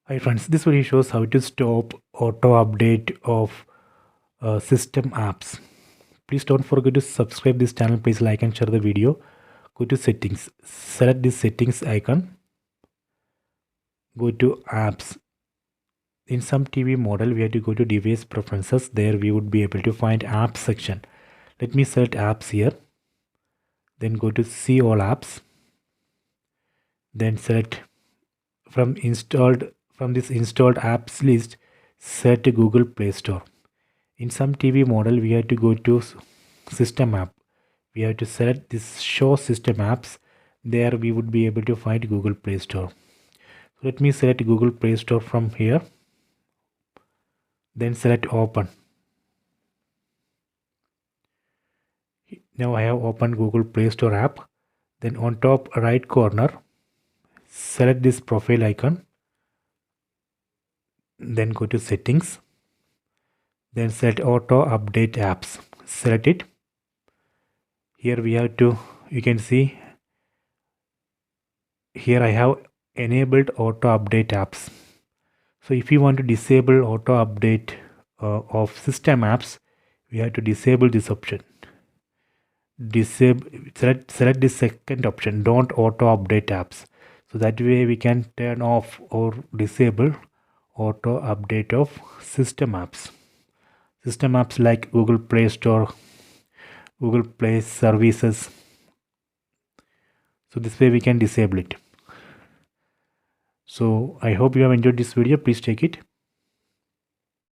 Hi friends, this video shows how to stop auto update of system apps. Please don't forget to subscribe this channel. Please like and share the video. Go to settings, select this settings icon, go to apps. In some TV model we have to go to device preferences. There we would be able to find apps section. Let me select apps here, then go to see all apps, then select from this installed apps list, select Google Play Store. In some TV model we have to go to system app. We have to select this show system apps. There we would be able to find Google Play Store. So let me select Google Play Store from here, then select open. Now I have opened Google Play Store app. Then on top right corner select this profile icon, then go to settings, then select auto update apps. Select it. Here we have to, you can see here I have enabled auto update apps. So if you want to disable auto update of system apps, we have to disable this option. Select this second option, don't auto update apps. So that way we can turn off or disable auto update of system apps. System apps like Google Play Store, Google Play services. So this way we can disable it. So I hope you have enjoyed this video. Please take it.